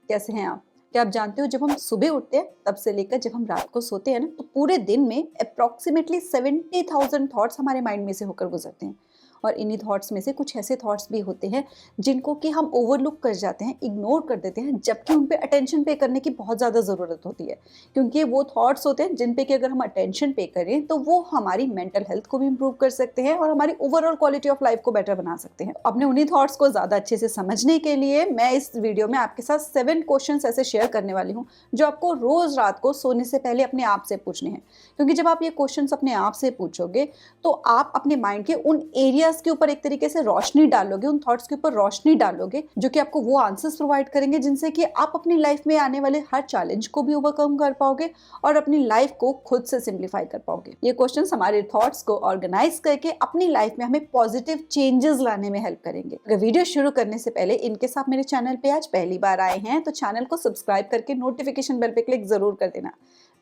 कैसे हैं आप? क्या आप जानते हो जब हम सुबह उठते हैं तब से लेकर जब हम रात को सोते हैं ना तो पूरे दिन में अप्रॉक्सीमेटली 70,000 थॉट्स हमारे माइंड में से होकर गुजरते हैं। और इन्हीं थॉट्स में से कुछ ऐसे थॉट्स भी होते हैं जिनको कि हम ओवरलुक कर जाते हैं, इग्नोर कर देते हैं, जबकि उन पे अटेंशन पे करने की बहुत ज़्यादा ज़रूरत होती है। क्योंकि वो थॉट्स होते हैं जिन पे कि अगर हम अटेंशन पे करें तो वो हमारी मेंटल हेल्थ को भी इम्प्रूव कर सकते हैं और हमारी ओवरऑल क्वालिटी ऑफ लाइफ को बेटर बना सकते हैं। अपने उन्हीं थॉट्स को ज़्यादा अच्छे से समझने के लिए मैं इस वीडियो में आपके साथ 7 क्वेश्चंस ऐसे शेयर करने वाली हूँ जो आपको रोज़ रात को सोने से पहले अपने आप से पूछने हैं। क्योंकि जब आप ये क्वेश्चंस अपने आप से पूछोगे तो आप अपने माइंड के उन एरियाज के ऊपर एक तरीके से रोशनी डालोगे, उन थॉट्स के ऊपर रोशनी डालोगे जो कि आपको वो आंसर्स प्रोवाइड करेंगे जिनसे कि आप अपनी लाइफ में आने वाले हर चैलेंज को भी ओवरकम कर पाओगे और अपनी लाइफ को खुद से सिंप्लीफाई कर पाओगे। ये क्वेश्चंस हमारे थॉट्स को ऑर्गेनाइज करके अपनी लाइफ में हमें पॉजिटिव चेंजेस लाने में हेल्प करेंगे। अगर वीडियो शुरू करने से पहले इनकेस आप मेरे चैनल पे आज पहली बार आए हैं तो चैनल को सब्सक्राइब करके नोटिफिकेशन बेल पे क्लिक जरूर कर देना।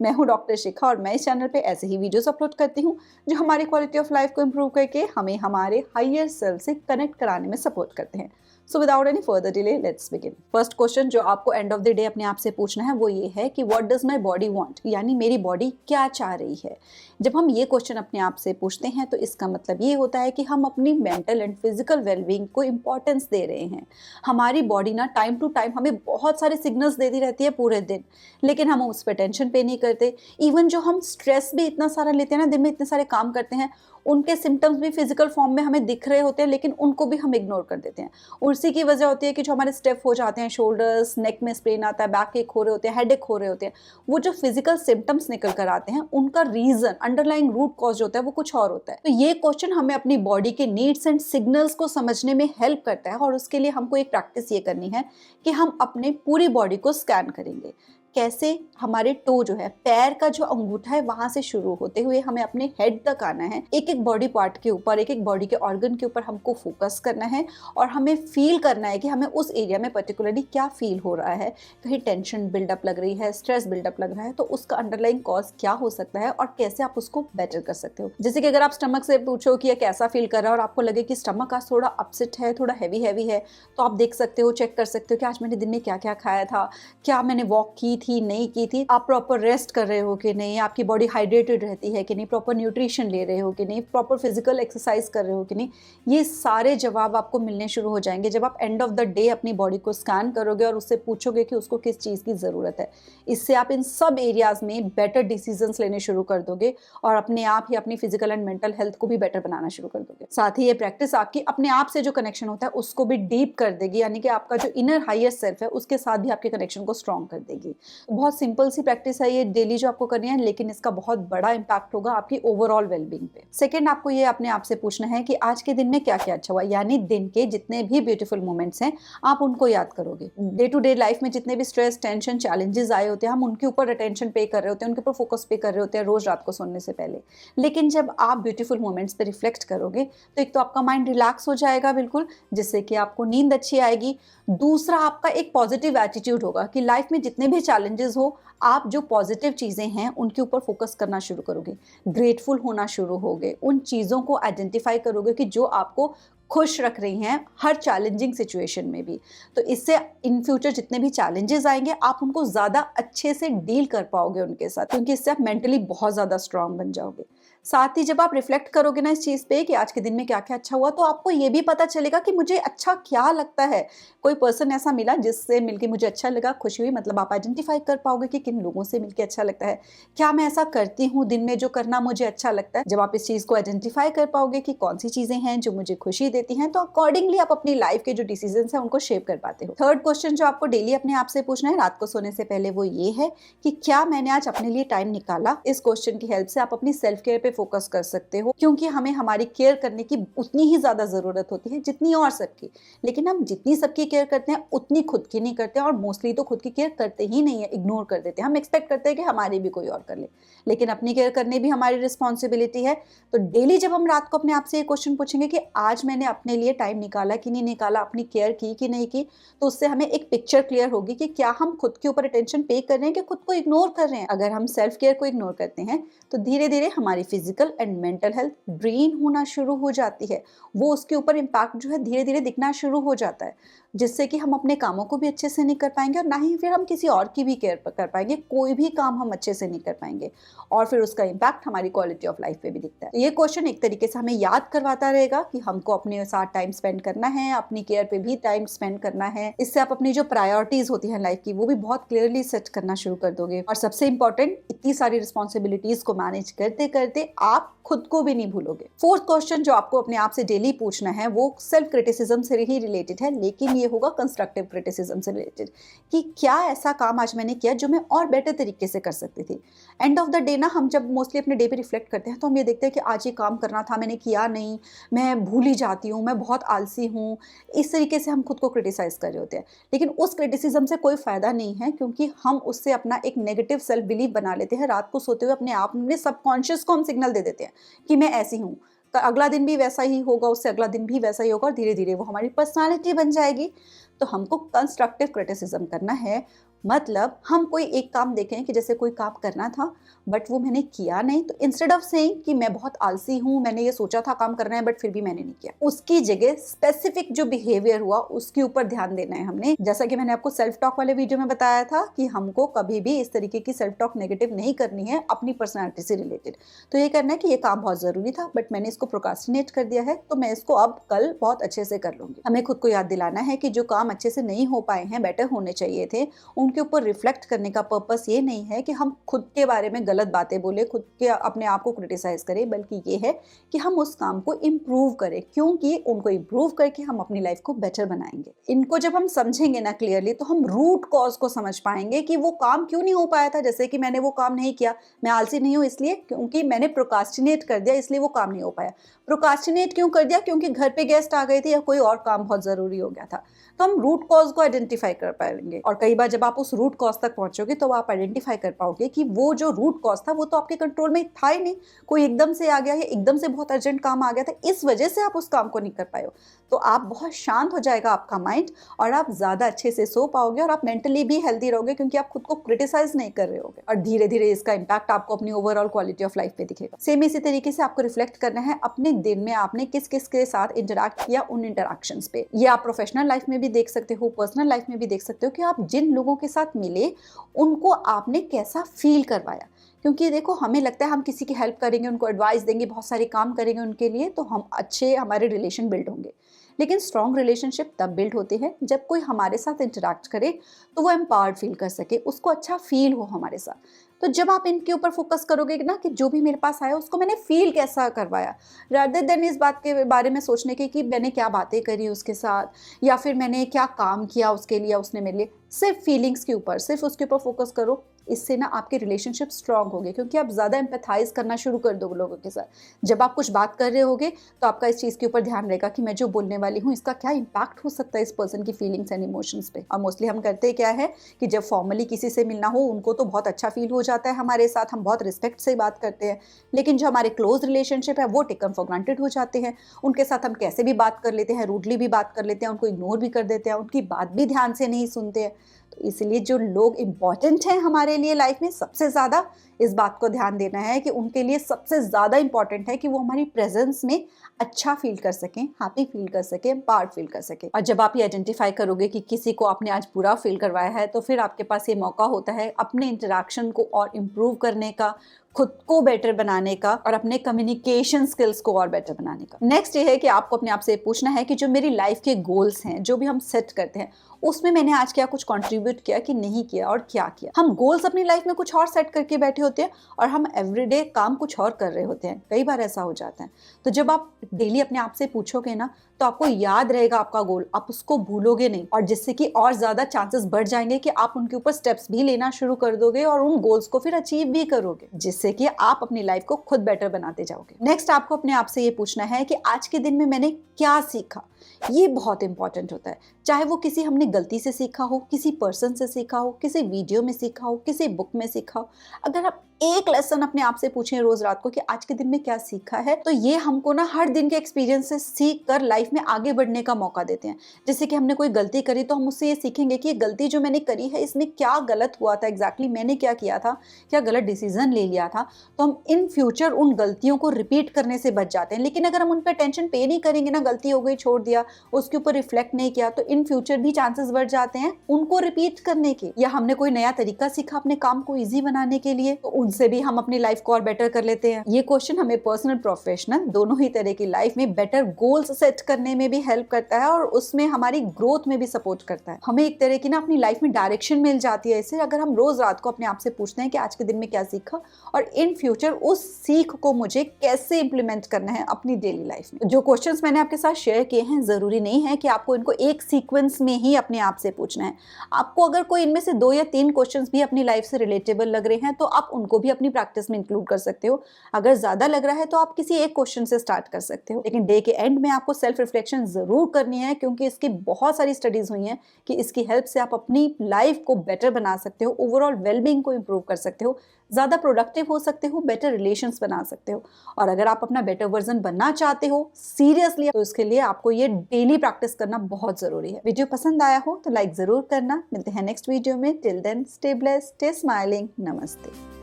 मैं हूं डॉक्टर शिखा और मैं इस चैनल पे ऐसे ही वीडियोस अपलोड करती हूं जो हमारी क्वालिटी ऑफ लाइफ को इम्प्रूव करके हमें हमारे हायर सेल्फ से कनेक्ट कराने में सपोर्ट करते हैं। So without any further delay let's begin. First question जो आपको एंड ऑफ द डे अपने आप से पूछना है वो ये है कि what does my body want, यानी मेरी बॉडी क्या चाह रही है। जब हम ये क्वेश्चन अपने आप से पूछते हैं तो इसका मतलब ये होता है कि हम अपनी मेंटल एंड फिजिकल वेलबींग को इंपॉर्टेंस दे रहे हैं। हमारी बॉडी ना टाइम टू टाइम हमें बहुत सारे सिग्नल्स देती रहती है पूरे दिन, लेकिन हम उस पर टेंशन पे नहीं करते। इवन जो हम स्ट्रेस भी इतना सारा लेते हैं ना, दिन में इतने सारे काम करते हैं, उनके सिम्टम्स भी फिजिकल फॉर्म में हमें दिख रहे होते हैं, लेकिन उनको भी हम इग्नोर कर देते हैं। उसी की वजह होती है कि जो हमारे स्टेप हो जाते हैं, शोल्डर्स, नेक में स्ट्रेन आता है, बैक एक हो रहे होते हैं, हेड एक हो रहे होते हैं, वो जो फिजिकल सिम्टम्स निकल कर आते हैं उनका रीजन, अंडरलाइंग रूट कॉज होता है वो कुछ और होता है। तो ये क्वेश्चन हमें अपनी बॉडी के नीड्स एंड सिग्नल्स को समझने में हेल्प करता है और उसके लिए हमको एक प्रैक्टिस ये करनी है कि हम अपने पूरी बॉडी को स्कैन करेंगे। कैसे? हमारे टो जो है, पैर का जो अंगूठा है, वहां से शुरू होते हुए हमें अपने हेड तक आना है। एक एक बॉडी पार्ट के ऊपर, एक एक बॉडी के ऑर्गन के ऊपर हमको फोकस करना है और हमें फील करना है कि हमें उस एरिया में पर्टिकुलरली क्या फील हो रहा है। कहीं टेंशन बिल्डअप लग रही है, स्ट्रेस बिल्डअप लग रहा है, तो उसका अंडरलाइंग कॉज क्या हो सकता है और कैसे आप उसको बेटर कर सकते हो। जैसे कि अगर आप स्टमक से पूछो कि यह कैसा फील कर रहा है और आपको लगे कि स्टमक आज थोड़ा अपसेट है, थोड़ा हैवी हैवी है, तो आप देख सकते हो, चेक कर सकते हो कि आज मैंने दिन में क्या क्या खाया था, क्या मैंने वॉक की थी, नहीं की थी, आप प्रॉपर रेस्ट कर रहे हो कि नहीं, आपकी बॉडी हाइड्रेटेड रहती है कि नहीं, प्रॉपर न्यूट्रिशन ले रहे हो कि नहीं, प्रॉपर फिजिकल एक्सरसाइज कर रहे हो कि नहीं। ये सारे जवाब आपको मिलने शुरू हो जाएंगे जब आप एंड ऑफ द डे अपनी बॉडी को स्कैन करोगे और उससे पूछोगे कि उसको किस चीज़ की ज़रूरत है। इससे आप इन सब एरियाज में बेटर डिसीजंस लेने शुरू कर दोगे और अपने आप ही अपनी फिजिकल एंड मेंटल हेल्थ को भी बेटर बनाना शुरू कर दोगे। साथ ही ये प्रैक्टिस आपकी अपने आप से जो कनेक्शन होता है उसको भी डीप कर देगी, यानी कि आपका जो इनर हायर सेल्फ है उसके साथ भी आपके कनेक्शन को स्ट्रॉन्ग कर देगी। बहुत सिंपल सी प्रैक्टिस है ये, डेली जो आपको करनी है, लेकिन इसका बहुत बड़ा इंपैक्ट होगा आपकी ओवरऑल वेलबींग पे। सेकंड, आपको ये अपने आप से पूछना है कि आज के दिन में क्या क्या अच्छा हुआ, यानी दिन के जितने भी ब्यूटीफुल मोमेंट्स हैं आप उनको याद करोगे। डे टू डे लाइफ में जितने भी स्ट्रेस, टेंशन, चैलेंजेस आए होते हैं, हम उनके ऊपर अटेंशन पे कर रहे होते हैं, उनके ऊपर फोकस पे कर रहे होते हैं रोज रात को सोने से पहले। लेकिन जब आप ब्यूटीफुल मोमेंट्स पे रिफ्लेक्ट करोगे तो एक तो आपका माइंड रिलैक्स हो जाएगा बिल्कुल, जिससे कि आपको नींद अच्छी आएगी। दूसरा, आपका एक पॉजिटिव एटीट्यूड होगा कि लाइफ में जितने भी चैलेंजेस हो, आप जो पॉजिटिव चीज़ें हैं उनके ऊपर फोकस करना शुरू करोगे, ग्रेटफुल होना शुरू होगे, उन चीज़ों को आइडेंटिफाई करोगे कि जो आपको खुश रख रही हैं हर चैलेंजिंग सिचुएशन में भी। तो इससे इन फ्यूचर जितने भी चैलेंजेस आएंगे आप उनको ज़्यादा अच्छे से डील कर पाओगे उनके साथ, क्योंकि इससे आप मेंटली बहुत ज़्यादा स्ट्रांग बन जाओगे। साथ ही जब आप रिफ्लेक्ट करोगे ना इस चीज़ पे कि आज के दिन में क्या क्या अच्छा हुआ, तो आपको ये भी पता चलेगा कि मुझे अच्छा क्या लगता है। कोई पर्सन ऐसा मिला जिससे मिलके मुझे अच्छा लगा, खुशी हुई, मतलब आप आइडेंटिफाई कर पाओगे कि किन लोगों से मिलके अच्छा लगता है। क्या मैं ऐसा करती हूँ दिन में जो करना मुझे अच्छा लगता है। जब आप इस चीज़ को आइडेंटिफाई कर पाओगे कि कौन सी चीज़ें हैं जो मुझे खुशी देती हैं, तो अकॉर्डिंगली आप अपनी लाइफ के जो डिसीजंस हैं उनको शेप कर पाते हो। थर्ड क्वेश्चन जो आपको डेली अपने आप से पूछना है रात को सोने से पहले वो ये है कि क्या मैंने आज अपने लिए टाइम निकाला। इस क्वेश्चन की हेल्प से आप अपनी सेल्फ केयर पे फोकस कर सकते हो, क्योंकि हमें हमारी केयर करने की उतनी ही ज्यादा जरूरत होती है जितनी और सबकी, लेकिन हम जितनी सबकी केयर करते हैं उतनी खुद की नहीं करते, और मोस्टली तो खुद की केयर करते ही नहीं है, इग्नोर कर देते हैं। हम एक्सपेक्ट करते हैं कि हमारी भी कोई और कर ले, लेकिन अपनी केयर करनी भी हमारी रिस्पॉन्सिबिलिटी है। तो डेली जब हम रात को अपने आप से ये क्वेश्चन पूछेंगे कि आज मैंने अपने लिए टाइम निकाला कि नहीं निकाला, अपनी केयर की कि नहीं की, तो उससे हमें एक पिक्चर क्लियर होगी कि क्या हम खुद के ऊपर अटेंशन पे कर रहे हैं कि खुद को इग्नोर कर रहे हैं। अगर हम सेल्फ केयर को इग्नोर करते हैं तो धीरे धीरे हमारी physical physical and mental health drain होना शुरू हो जाती है। वो उसके ऊपर इम्पैक्ट जो है धीरे धीरे दिखना शुरू हो जाता है, जिससे कि हम अपने कामों को भी अच्छे से नहीं कर पाएंगे और ना ही फिर हम किसी और की भी केयर कर पाएंगे, कोई भी काम हम अच्छे से नहीं कर पाएंगे और फिर उसका इम्पैक्ट हमारी क्वालिटी ऑफ लाइफ पे भी दिखता है। ये क्वेश्चन एक तरीके से हमें याद करवाता रहेगा कि हमको अपने साथ टाइम स्पेंड करना है, अपनी केयर पे भी टाइम स्पेंड करना है। इससे आप अपनी जो प्रायोरिटीज होती है लाइफ की वो भी बहुत क्लियरली सेट करना शुरू कर दोगे। और सबसे इंपॉर्टेंट, इतनी सारी रिस्पॉन्सिबिलिटीज को मैनेज करते करते आप खुद को भी नहीं भूलोगे। फोर्थ क्वेश्चन जो आपको अपने आप से डेली पूछना है वो सेल्फ क्रिटिसिज्म से ही रिलेटेड है, लेकिन ये होगा कंस्ट्रक्टिव क्रिटिसिज्म से रिलेटेड कि क्या ऐसा काम आज मैंने किया जो मैं और बेटर तरीके से कर सकती थी। एंड ऑफ द डे ना, हम जब मोस्टली अपने डे पे रिफ्लेक्ट करते हैं तो हम ये देखते हैं कि आज ये काम करना था, मैंने किया नहीं, मैं भूल ही जाती हूँ, मैं बहुत आलसी हूँ। इस तरीके से हम खुद को क्रिटिसाइज कर रहे होते हैं, लेकिन उस क्रिटिसिज्म से कोई फायदा नहीं है, क्योंकि हम उससे अपना एक नेगेटिव सेल्फ बिलीफ बना लेते हैं। रात को सोते हुए अपने आप में सबकॉन्शियस को हम सिग्नल दे देते हैं कि मैं ऐसी हूँ, अगला दिन भी वैसा ही होगा, उससे अगला दिन भी वैसा ही होगा, और धीरे धीरे वो हमारी पर्सनालिटी बन जाएगी। तो हमको कंस्ट्रक्टिव क्रिटिसिज्म करना है। मतलब हम कोई एक काम देखें कि जैसे कोई काम करना था बट वो मैंने किया नहीं, तो इंस्टेड ऑफ सेइंग कि मैं बहुत आलसी हूँ, मैंने ये सोचा था काम करना है बट फिर भी मैंने नहीं किया, उसकी जगह स्पेसिफिक जो बिहेवियर हुआ उसके ऊपर ध्यान देना है हमने। जैसा कि मैंने आपको सेल्फ टॉक वाले वीडियो में बताया था कि हमको कभी भी इस तरीके की सेल्फ टॉक नेगेटिव नहीं करनी है अपनी पर्सनैलिटी से रिलेटेड। तो ये करना है कि ये काम बहुत जरूरी था बट मैंने इसको प्रोक्रास्टिनेट कर दिया है, तो मैं इसको अब कल बहुत अच्छे से कर लूंगी। हमें खुद को याद दिलाना है कि जो काम अच्छे से नहीं हो पाए हैं, बेटर होने चाहिए थे, उनके ऊपर रिफ्लेक्ट करने का पर्पस ये नहीं है कि हम खुद के बारे में गलत बातें बोले, खुद के अपने आप को क्रिटिसाइज करें, बल्कि ये है कि हम उस काम को इम्प्रूव करें, क्योंकि उनको इम्प्रूव करके हम अपनी लाइफ को बेटर बनाएंगे। इनको जब हम समझेंगे ना क्लियरली, तो हम रूट कॉज को समझ पाएंगे कि वो काम क्यों नहीं हो पाया था। जैसे कि मैंने वो काम नहीं किया, मैं आलसी नहीं हूँ इसलिए, क्योंकि मैंने प्रोक्रास्टिनेट कर दिया इसलिए वो काम नहीं हो पाया। प्रोक्रास्टिनेट क्यों कर दिया? क्योंकि घर पे गेस्ट आ गए थे या कोई और काम बहुत जरूरी हो गया था। तो हम रूट कॉज को आइडेंटिफाई कर पाएंगे, और कई बार जब आप उस रूट कॉज तक पहुंचोगे तो आप आइडेंटिफाई कर पाओगे कि वो जो रूट कॉज था वो तो आपके कंट्रोल में था ही नहीं, कोई एकदम से आ गया या एकदम से बहुत अर्जेंट काम आ गया था, इस वजह से आप उस काम को नहीं कर पाए हो। तो आप बहुत शांत हो जाएगा आपका माइंड, और आप ज्यादा अच्छे से सो पाओगे, और आप मेंटली भी हेल्दी रहोगे क्योंकि आप खुद को क्रिटिसाइज नहीं कर रहे होगे, और धीरे धीरे इसका इम्पैक्ट आपको अपनी ओवरऑल क्वालिटी ऑफ लाइफ पे दिखेगा। सेम इसी तरीके से आपको रिफ्लेक्ट करना है अपने दिन में आपने किस किस के साथ इंटरैक्ट किया, उन इंटरैक्शंस पे। ये आप प्रोफेशनल लाइफ में भी देख सकते हो, पर्सनल लाइफ में भी देख सकते हो कि आप जिन लोगों के साथ मिले उनको आपने कैसा फील करवाया। क्योंकि देखो, हमें लगता है हम किसी की हेल्प करेंगे, उनको एडवाइस देंगे, बहुत सारे काम करेंगे उनके लिए, तो हम अच्छे हमारे रिलेशन बिल्ड होंगे। लेकिन स्ट्रॉन्ग रिलेशनशिप तब बिल्ड होते हैं जब कोई हमारे साथ इंटरैक्ट करे तो वो एम्पावर्ड फील कर सके, उसको अच्छा फील हो हमारे साथ। तो जब आप इनके ऊपर फोकस करोगे ना कि जो भी मेरे पास आया उसको मैंने फील कैसा करवाया, रादर देन इस बात के बारे में सोचने के कि मैंने क्या बातें करी उसके साथ या फिर मैंने क्या काम किया उसके लिए, उसने मेरे लिए, सिर्फ फीलिंग्स के ऊपर, सिर्फ उसके ऊपर फोकस करो। इससे ना आपके रिलेशनशिप स्ट्रांग होंगे, क्योंकि आप ज़्यादा एम्पैथाइज करना शुरू कर दोगे लोगों के साथ। जब आप कुछ बात कर रहे होगे तो आपका इस चीज़ के ऊपर ध्यान रहेगा कि मैं जो बोलने वाली हूँ इसका क्या इम्पैक्ट हो सकता है इस पर्सन की फीलिंग्स एंड इमोशंस पे। और मोस्टली हम करते क्या है कि जब फॉर्मली किसी से मिलना हो उनको तो बहुत अच्छा फील हो जाता है हमारे साथ, हम बहुत रिस्पेक्ट से बात करते हैं, लेकिन जो हमारे क्लोज रिलेशनशिप है वो टेकन फॉर ग्रांटेड हो जाते हैं। उनके साथ हम कैसे भी बात कर लेते हैं, रूडली भी बात कर लेते हैं, उनको इग्नोर भी कर देते हैं, उनकी बात भी ध्यान से नहीं सुनते हैं। तो इसलिए जो लोग इम्पॉर्टेंट हैं हमारे लिए लाइफ में, सबसे ज़्यादा इस बात को ध्यान देना है कि उनके लिए सबसे ज़्यादा इम्पॉर्टेंट है कि वो हमारी प्रेजेंस में अच्छा फील कर सकें, हैप्पी फील कर सकें, एम्पावर्ड फील कर सकें। और जब आप ये आइडेंटिफाई करोगे कि किसी को आपने आज बुरा फील करवाया है, तो फिर आपके पास ये मौका होता है अपने इंटरेक्शन को और इम्प्रूव करने का, खुद को बेटर बनाने का और अपने कम्युनिकेशन स्किल्स को और बेटर बनाने का। नेक्स्ट ये है कि आपको अपने आप से पूछना है कि जो मेरी लाइफ के गोल्स हैं, जो भी हम सेट करते हैं, उसमें मैंने आज क्या कुछ कंट्रीब्यूट किया कि नहीं किया, और क्या किया। हम गोल्स अपनी लाइफ में कुछ और सेट करके बैठे होते हैं और हम एवरीडे काम कुछ और कर रहे होते हैं, कई बार ऐसा हो जाता है। तो जब आप डेली अपने आप से पूछोगे ना, तो आपको याद रहेगा आपका गोल, आप उसको भूलोगे नहीं, और जिससे कि और ज्यादा चांसेस बढ़ जाएंगे कि आप उनके ऊपर स्टेप्स भी लेना शुरू कर दोगे और उन गोल्स को फिर अचीव भी करोगे, जिससे कि आप अपनी लाइफ को खुद बेटर बनाते जाओगे। नेक्स्ट आपको अपने आप से ये पूछना है कि आज के दिन में मैंने क्या सीखा, ये बहुत इंपॉर्टेंट होता है। चाहे वो किसी हमने गलती से सीखा हो, किसी पर्सन से सीखा हो, किसी वीडियो में सीखा हो, किसी बुक में सीखा हो। अगर आप एक लेसन अपने आप से पूछें रोज रात को कि आज के दिन में क्या सीखा है, तो ये हमको ना हर दिन के एक्सपीरियंस से सीख कर लाइफ में आगे बढ़ने का मौका देते हैं। जैसे कि हमने कोई गलती करी तो हम उससे ये सीखेंगे कि ये गलती जो मैंने करी है इसमें क्या गलत हुआ था, एग्जैक्टली मैंने क्या किया था, क्या गलत डिसीजन ले लिया था। तो हम इन फ्यूचर उन गलतियों को रिपीट करने से बच जाते हैं। लेकिन अगर हम उन पर टेंशन पे नहीं करेंगे ना, गलती हो गई छोड़ दिया, उसके ऊपर रिफ्लेक्ट नहीं किया, तो इन फ्यूचर भी चांसेस बढ़ जाते हैं उनको रिपीट करने के। या हमने कोई नया तरीका सीखा अपने काम को ईजी बनाने के लिए, तो उनसे भी हम अपनी लाइफ को और बेटर कर लेते हैं। ये क्वेश्चन हमें पर्सनल प्रोफेशनल दोनों ही तरह की लाइफ में बेटर गोल्स सेट करने में भी हेल्प करता है और उसमें हमारी ग्रोथ में भी सपोर्ट करता है। हमें एक तरह की ना अपनी लाइफ में डायरेक्शन मिल जाती है इससे, अगर हम रोज रात को अपने आप से पूछते हैं कि आज के दिन में क्या सीखा और इन फ्यूचर उस सीख को मुझे कैसे इंप्लीमेंट करना है अपनी डेली लाइफ में। जो क्वेश्चंस मैंने आपके साथ शेयर किए हैं, जरूरी नहीं है कि आपको इनको एक सीक्वेंस में ही अपने आप से पूछना है। आपको अगर कोई इनमें से 2 या 3 क्वेश्चंस भी अपनी लाइफ से रिलेटेबल लग रहे हैं तो आप उनको भी अपनी प्रैक्टिस में इंक्लूड कर सकते हो। अगर ज्यादा लग रहा है तो आप किसी एक क्वेश्चन से स्टार्ट कर सकते हो। लेकिन डे के एंड में आपको सेल्फ रिफ्लेक्शन जरूर करनी है, क्योंकि इसकी बहुत सारी स्टडीज हुई हैं कि इसकी हेल्प से आप अपनी लाइफ को बेटर बना सकते हो, ओवरऑल वेलबींग को इंप्रूव कर सकते हो, ज्यादा प्रोडक्टिव हो सकते हो, बेटर रिलेशंस बना सकते हो। और अगर आप अपना बेटर वर्जन बनना चाहते हो सीरियसली, तो इसके लिए आपको ये डेली प्रैक्टिस करना बहुत जरूरी है। वीडियो पसंद आया हो तो लाइक जरूर करना। मिलते हैं नेक्स्ट वीडियो में। Till then stay blessed, stay smiling. नमस्ते।